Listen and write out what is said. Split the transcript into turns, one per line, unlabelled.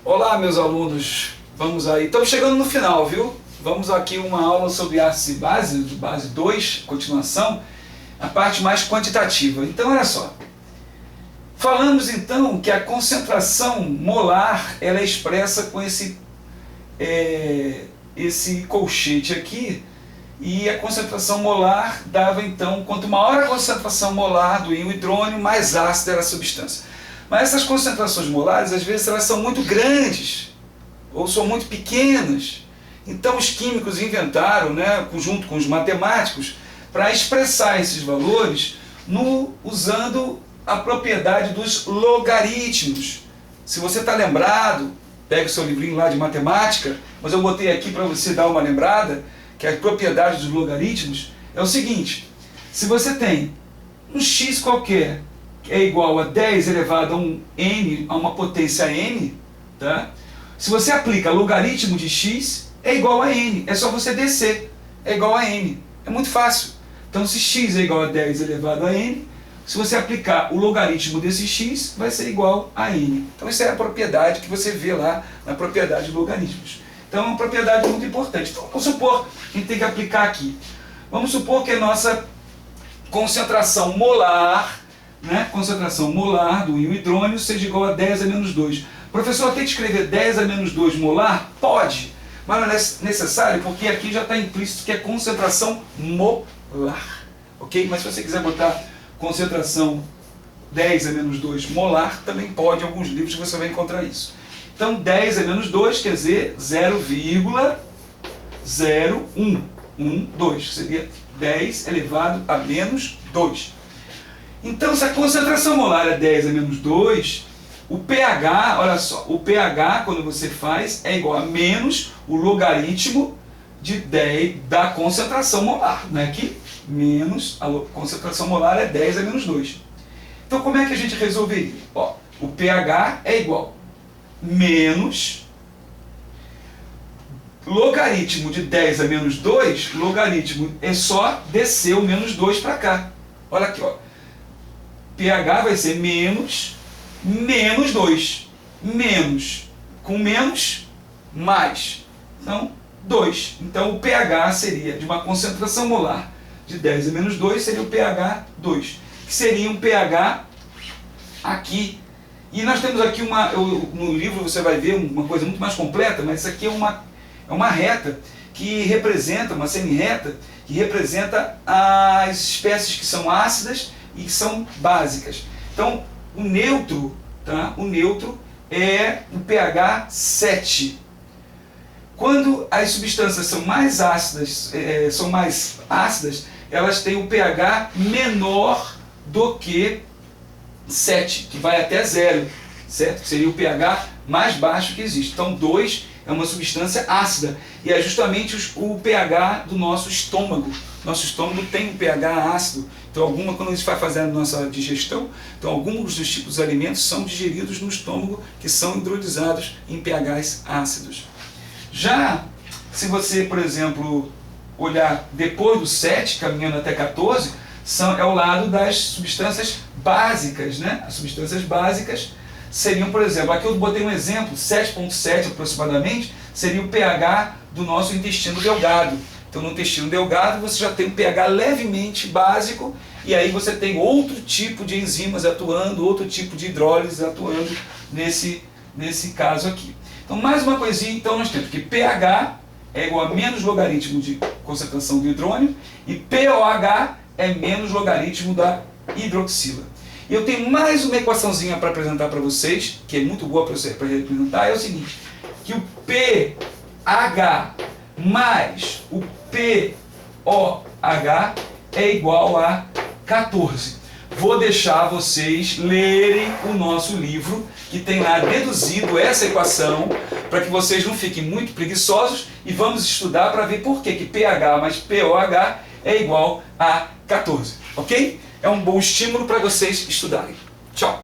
Olá, meus alunos, vamos aí, estamos chegando no final, viu? Vamos aqui uma aula sobre ácidos e bases, de base 2, continuação, a parte mais quantitativa. Então, olha só, falamos então que a concentração molar, ela é expressa com esse colchete aqui, e a concentração molar dava então, quanto maior a concentração molar do íon hidrônio, mais ácida era a substância. Mas essas concentrações molares, às vezes, elas são muito grandes, ou são muito pequenas. Então os químicos inventaram, junto com os matemáticos, para expressar esses valores usando a propriedade dos logaritmos. Se você está lembrado, pega o seu livrinho lá de matemática, mas eu botei aqui para você dar uma lembrada, que a propriedade dos logaritmos é o seguinte: se você tem um x qualquer que é igual a 10 elevado a um n, a uma potência n, tá? Se você aplica logaritmo de x, é igual a n, é só você descer, é igual a n, é muito fácil. Então se x é igual a 10 elevado a n, se você aplicar o logaritmo desse x, vai ser igual a n. Então essa é a propriedade que você vê lá na propriedade de logaritmos. Então é uma propriedade muito importante. Então vamos supor que a gente tem que aplicar aqui. Vamos supor que a nossa concentração molar, concentração molar do íon hidrônio seja igual a 10 a menos 2. Professor, tem que escrever 10 a menos 2 molar? Pode, mas não é necessário, porque aqui já está implícito que é concentração molar. Ok? Mas se você quiser botar concentração 10 a menos 2 molar, também pode, em alguns livros você vai encontrar isso. Então 10 a menos 2 quer dizer 0,0112, seria 10 elevado a menos 2. Então, se a concentração molar é 10 a menos 2, o pH, olha só, o pH, quando você faz, é igual a menos o logaritmo de 10 da concentração molar. Não é aqui? Menos a concentração molar é 10 a menos 2. Então, como é que a gente resolveria? Ó, o pH é igual a menos logaritmo de 10 a menos 2, logaritmo é só descer o menos 2 para cá. Olha aqui, ó. pH vai ser menos 2. Menos com menos, mais. Então, 2. Então, o pH seria de uma concentração molar de 10 a menos 2, seria o pH 2. Que seria um pH aqui. E nós temos aqui no livro você vai ver uma coisa muito mais completa, mas isso aqui é uma reta que representa, uma semi-reta, que representa as espécies que são ácidas e que são básicas. Então, o neutro, tá? O neutro é o pH 7. Quando as substâncias são mais ácidas, elas têm um pH menor do que 7, que vai até 0, certo? Que seria o pH mais baixo que existe. Então 2 é uma substância ácida, e é justamente o pH do nosso estômago. Nosso estômago tem um pH ácido, então quando a gente vai fazendo a nossa digestão, então alguns dos tipos de alimentos são digeridos no estômago, que são hidrolizados em pHs ácidos. Já se você, por exemplo, olhar depois do 7, caminhando até 14, é o lado das substâncias básicas, As substâncias básicas seriam, por exemplo, aqui eu botei um exemplo, 7,7 aproximadamente, seria o pH do nosso intestino delgado. Então no intestino delgado você já tem um pH levemente básico, e aí você tem outro tipo de enzimas atuando, outro tipo de hidrólise atuando nesse caso aqui. Então mais uma coisinha, então nós temos que pH é igual a menos logaritmo de concentração do hidrônio, e pOH é menos logaritmo da hidroxila. E eu tenho mais uma equaçãozinha para apresentar para vocês, que é muito boa para representar, é o seguinte, que o pH mais o pOH é igual a 14. Vou deixar vocês lerem o nosso livro, que tem lá deduzido essa equação, para que vocês não fiquem muito preguiçosos, e vamos estudar para ver por que pH mais pOH é igual a 14, ok? É um bom estímulo para vocês estudarem. Tchau!